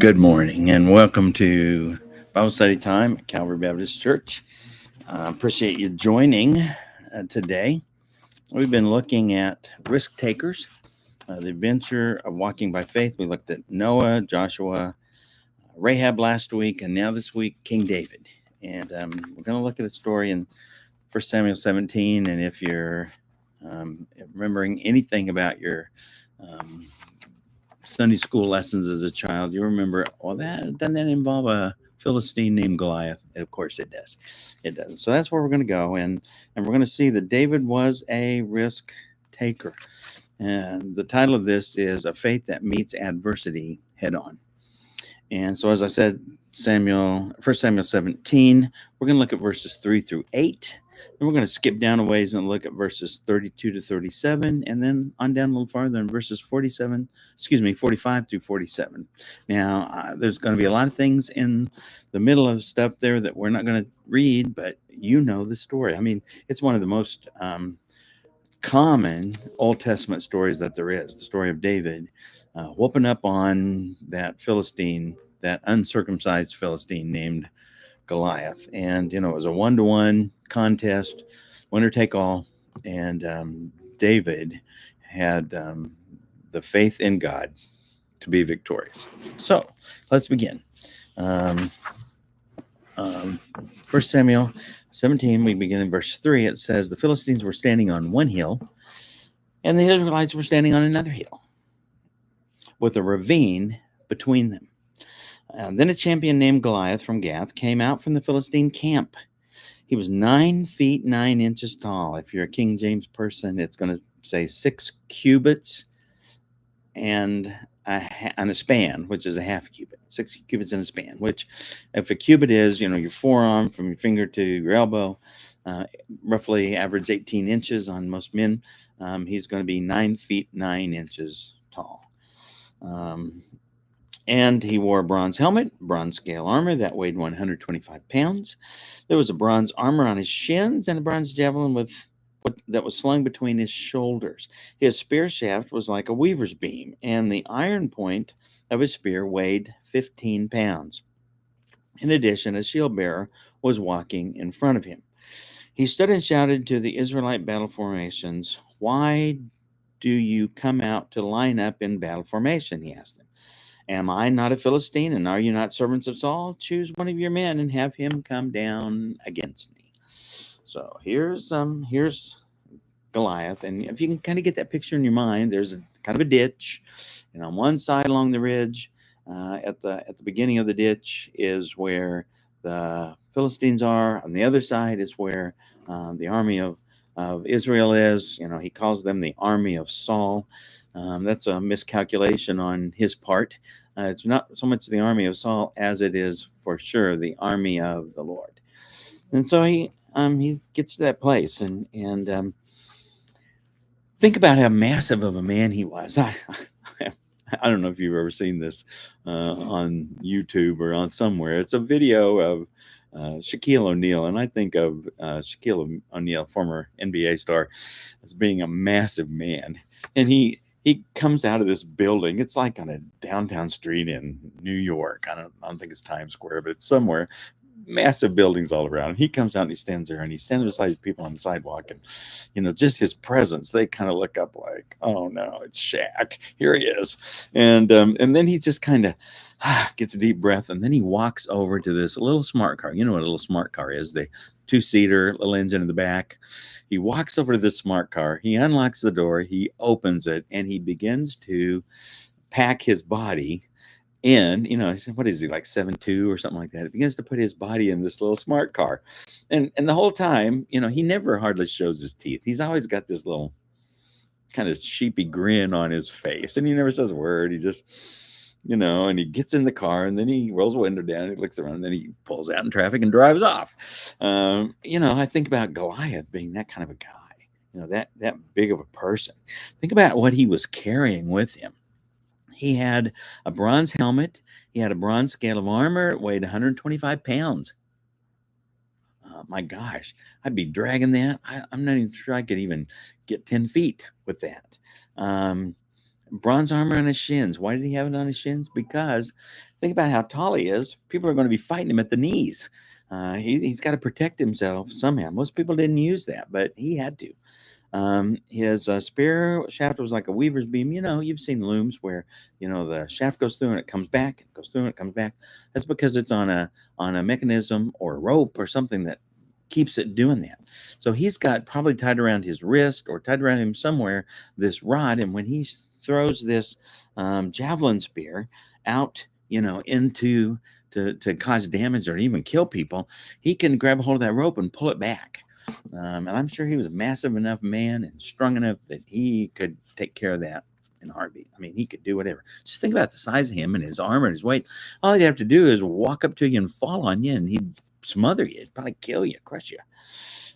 Good morning and welcome to Bible study time at Calvary Baptist Church. Appreciate you joining today. We've been looking at risk takers, the adventure of walking by faith. We looked at Noah, Joshua, Rahab last week, and now this week, King David. And we're going to look at a story in 1 Samuel 17. And if you're remembering anything about your Sunday school lessons as a child, you remember, doesn't that involve a Philistine named Goliath? Of course it does. It does. So that's where we're going to go. And we're going to see that David was a risk taker. And the title of this is A Faith That Meets Adversity Head On. And so, as I said, 1 Samuel 17, we're going to look at verses 3 through 8. And we're going to skip down a ways and look at verses 32 to 37, and then on down a little farther in verses 45 through 47. Now, there's going to be a lot of things in the middle of stuff there that we're not going to read, but you know the story. I mean, it's one of the most common Old Testament stories that there is, the story of David whooping up on that Philistine, that uncircumcised Philistine named Goliath. And, it was a 1-to-1 contest, winner take all. And David had the faith in God to be victorious. So let's begin. 1 Samuel 17, we begin in verse 3. It says, the Philistines were standing on one hill, and the Israelites were standing on another hill, with a ravine between them. Then a champion named Goliath from Gath came out from the Philistine camp. He was 9 feet 9 inches tall. If you're a King James person, it's going to say 6 cubits and a span, which is a half a cubit. 6 cubits in a span, which if a cubit is, your forearm from your finger to your elbow, roughly average 18 inches on most men. He's going to be 9 feet 9 inches tall. And he wore a bronze helmet, bronze scale armor that weighed 125 pounds. There was a bronze armor on his shins and a bronze javelin that was slung between his shoulders. His spear shaft was like a weaver's beam, and the iron point of his spear weighed 15 pounds. In addition, a shield bearer was walking in front of him. He stood and shouted to the Israelite battle formations, "Why do you come out to line up in battle formation?" he asked them. "Am I not a Philistine, and are you not servants of Saul? Choose one of your men and have him come down against me." So here's Goliath, and if you can kind of get that picture in your mind, there's kind of a ditch, and on one side along the ridge, at the beginning of the ditch is where the Philistines are. On the other side is where the army of Israel is. He calls them the army of Saul. That's a miscalculation on his part. It's not so much the army of Saul as it is for sure the army of the Lord. And so he gets to that place and think about how massive of a man he was. I don't know if you've ever seen this on YouTube or on somewhere. It's a video of Shaquille O'Neal, and I think of Shaquille O'Neal, former NBA star, as being a massive man. And he comes out of this building. It's like on a downtown street in New York. I don't think it's Times Square, but it's somewhere. Massive buildings all around. He comes out and he stands there, and he's standing beside people on the sidewalk, and just his presence, they kind of look up like, oh no, it's Shaq. Here he is. And then he just kind of gets a deep breath, and then he walks over to this little smart car. You know what a little smart car is? The 2-seater, little engine in the back. He walks over to this smart car. He unlocks the door. He opens it, and he begins to pack his body in, what is he, like 7'2" or something like that? He begins to put his body in this little smart car. And the whole time, he never hardly shows his teeth. He's always got this little kind of sheepy grin on his face, and he never says a word. He just, and he gets in the car, and then he rolls the window down, he looks around, and then he pulls out in traffic and drives off. I think about Goliath being that kind of a guy, that big of a person. Think about what he was carrying with him. He had a bronze helmet. He had a bronze scale of armor. It weighed 125 pounds. My gosh, I'd be dragging that. I'm not even sure I could even get 10 feet with that. bronze armor on his shins. Why did he have it on his shins? Because think about how tall he is. People are going to be fighting him at the knees. He's got to protect himself somehow. Most people didn't use that, but he had to. His spear shaft was like a weaver's beam. You've seen looms where the shaft goes through and it comes back, it goes through and it comes back. That's because it's on a mechanism or a rope or something that keeps it doing that. So he's got probably tied around his wrist or tied around him somewhere this rod, and when he throws this javelin spear out, into to cause damage or even kill people, he can grab a hold of that rope and pull it back. And I'm sure he was a massive enough man and strong enough that he could take care of that in a heartbeat. I mean, he could do whatever. Just think about the size of him and his armor and his weight. All he'd have to do is walk up to you and fall on you, and he'd smother you. He'd probably kill you, crush you.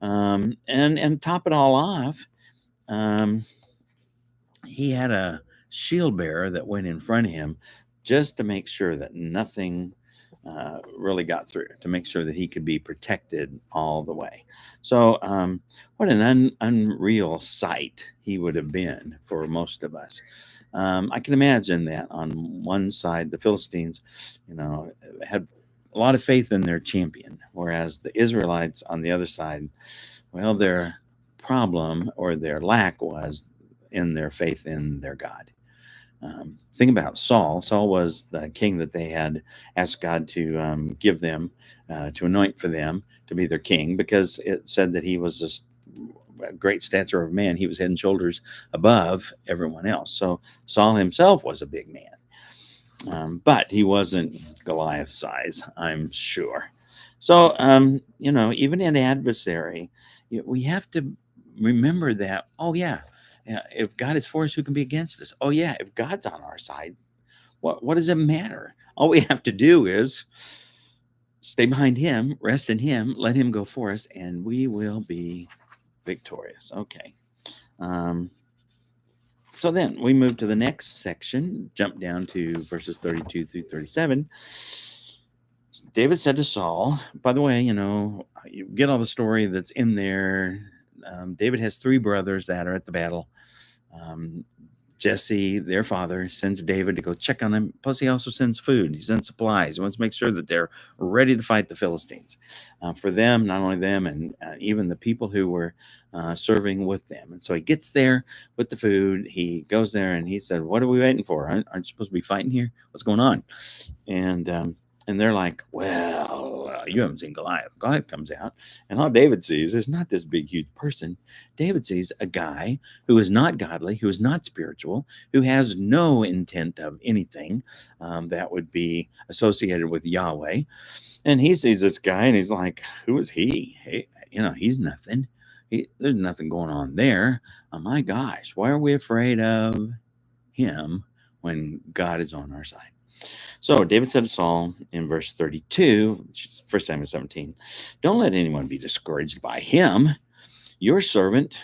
And top it all off, he had a shield bearer that went in front of him just to make sure that nothing really got through, to make sure that he could be protected all the way. So what an unreal sight he would have been for most of us. I can imagine that on one side, the Philistines, had a lot of faith in their champion, whereas the Israelites on the other side, well, their problem or their lack was in their faith in their God. Think about Saul. Saul was the king that they had asked God to give them, to anoint for them to be their king, because it said that he was this great stature of man. He was head and shoulders above everyone else. So Saul himself was a big man, but he wasn't Goliath size, I'm sure. So, even in adversary, we have to remember that, oh, yeah, if God is for us, who can be against us? Oh, yeah, if God's on our side, what does it matter? All we have to do is stay behind him, rest in him, let him go for us, and we will be victorious. Okay. So then we move to the next section, jump down to verses 32 through 37. David said to Saul, by the way, you get all the story that's in there. David has 3 brothers that are at the battle. Jesse, their father, sends David to go check on them. Plus, he also sends food. He sends supplies. He wants to make sure that they're ready to fight the Philistines. For them, not only them, and even the people who were serving with them. And so he gets there with the food. He goes there and he said, "What are we waiting for? Aren't you supposed to be fighting here? What's going on?" And they're like, "Well, you haven't seen Goliath." Goliath comes out, and all David sees is not this big, huge person. David sees a guy who is not godly, who is not spiritual, who has no intent of anything that would be associated with Yahweh. And he sees this guy, and he's like, "Who is he? Hey, he's nothing. There's nothing going on there. Oh my gosh, why are we afraid of him when God is on our side?" So David said to Saul in verse 32, which is 1 Samuel 17, "Don't let anyone be discouraged by him. Your servant,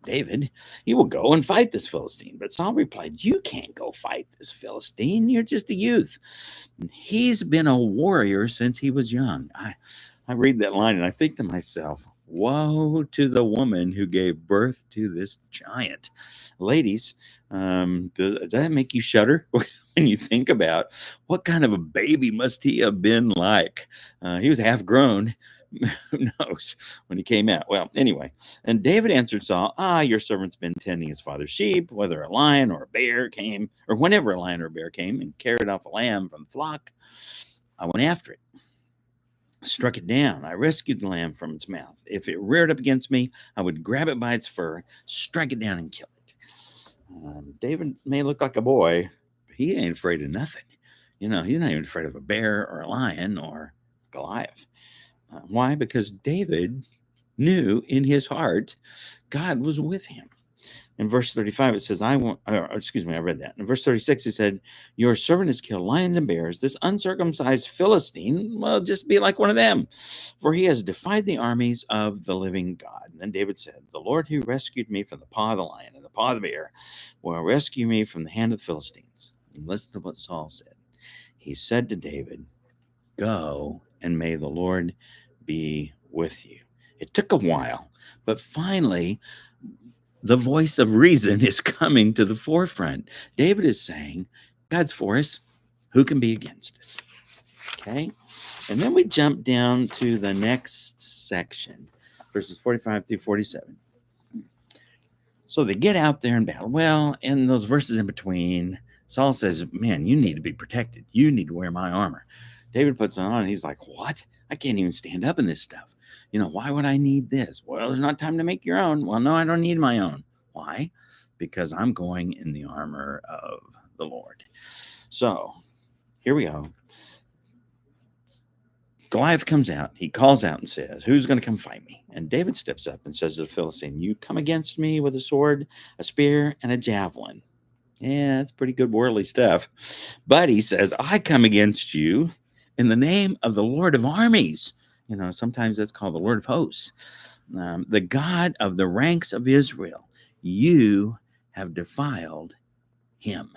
David, he will go and fight this Philistine." But Saul replied, "You can't go fight this Philistine. You're just a youth. He's been a warrior since he was young." I read that line and I think to myself, woe to the woman who gave birth to this giant. Ladies, does that make you shudder? When you think about what kind of a baby must he have been like? He was half grown. Who knows when he came out? Well, anyway, and David answered Saul, "Your servant's been tending his father's sheep, whether a lion or a bear came, or whenever a lion or a bear came and carried off a lamb from the flock, I went after it, struck it down. I rescued the lamb from its mouth. If it reared up against me, I would grab it by its fur, strike it down, and kill it." David may look like a boy, but he ain't afraid of nothing. He's not even afraid of a bear or a lion or Goliath. Why? Because David knew in his heart God was with him. In verse 35, it says, I read that. In verse 36, it said, "Your servant has killed lions and bears. This uncircumcised Philistine will just be like one of them, for he has defied the armies of the living God." And then David said, "The Lord who rescued me from the paw of the lion and the paw of the bear will rescue me from the hand of the Philistines." And listen to what Saul said. He said to David, "Go, and may the Lord be with you." It took a while, but finally, the voice of reason is coming to the forefront. David is saying, God's for us. Who can be against us? Okay. And then we jump down to the next section, verses 45 through 47. So they get out there and battle. Well, in those verses in between, Saul says, man, you need to be protected. You need to wear my armor. David puts it on and he's like, what? I can't even stand up in this stuff. Why would I need this? Well, there's not time to make your own. Well, no, I don't need my own. Why? Because I'm going in the armor of the Lord. So here we go. Goliath comes out. He calls out and says, who's going to come fight me? And David steps up and says to the Philistine, you come against me with a sword, a spear, and a javelin. Yeah, that's pretty good worldly stuff. But he says, I come against you in the name of the Lord of armies. Sometimes that's called the Lord of hosts, the God of the ranks of Israel. You have defiled him.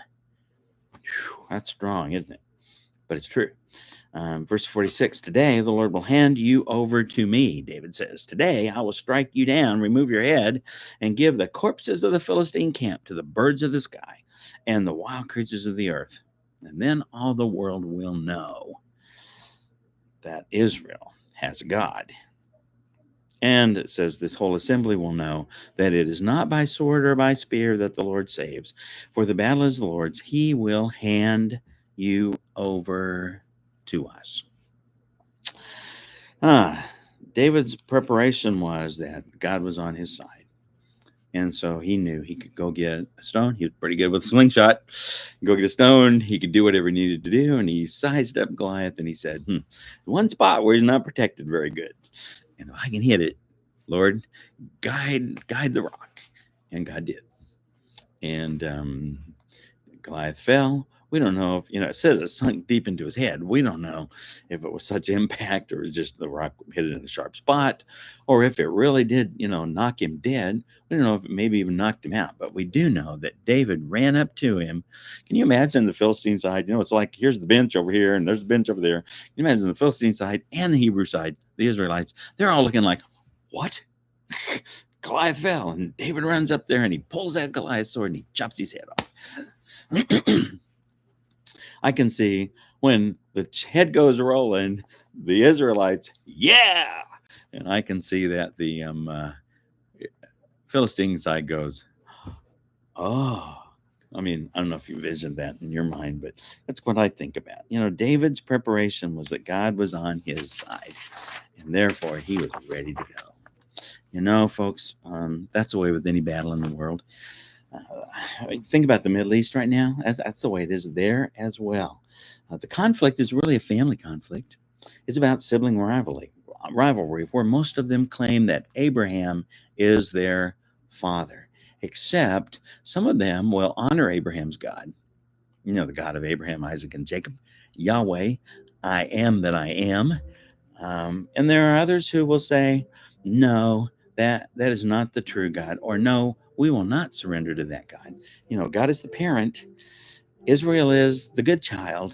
Whew, that's strong, isn't it? But it's true. Verse 46, today the Lord will hand you over to me, David says. Today I will strike you down, remove your head, and give the corpses of the Philistine camp to the birds of the sky and the wild creatures of the earth. And then all the world will know that Israel has a God. And it says this whole assembly will know that it is not by sword or by spear that the Lord saves. For the battle is the Lord's. He will hand you over to us. David's preparation was that God was on his side. And so he knew he could go get a stone. He was pretty good with a slingshot. Go get a stone. He could do whatever he needed to do. And he sized up Goliath and he said, one spot where he's not protected very good. And if I can hit it, Lord, guide the rock. And God did. And Goliath fell. We don't know if, it says it sunk deep into his head. We don't know if it was such impact or it was just the rock hit it in a sharp spot or if it really did, knock him dead. We don't know if it maybe even knocked him out, but we do know that David ran up to him. Can you imagine the Philistine side? It's like, here's the bench over here and there's the bench over there. Can you imagine the Philistine side and the Hebrew side, the Israelites, they're all looking like, what? Goliath fell and David runs up there and he pulls out Goliath's sword and he chops his head off. I can see when the head goes rolling, the Israelites, yeah. And I can see that the Philistine side goes, oh. I don't know if you visioned that in your mind, but that's what I think about. David's preparation was that God was on his side, and therefore he was ready to go. Folks, that's the way with any battle in the world. Think about the Middle East right now. That's the way it is there as well. The conflict is really a family conflict. It's about sibling rivalry, where most of them claim that Abraham is their father, except some of them will honor Abraham's God, the God of Abraham, Isaac, and Jacob, Yahweh, I am that I am. And there are others who will say, no, that is not the true God, or no, we will not surrender to that God. God is the parent. Israel is the good child.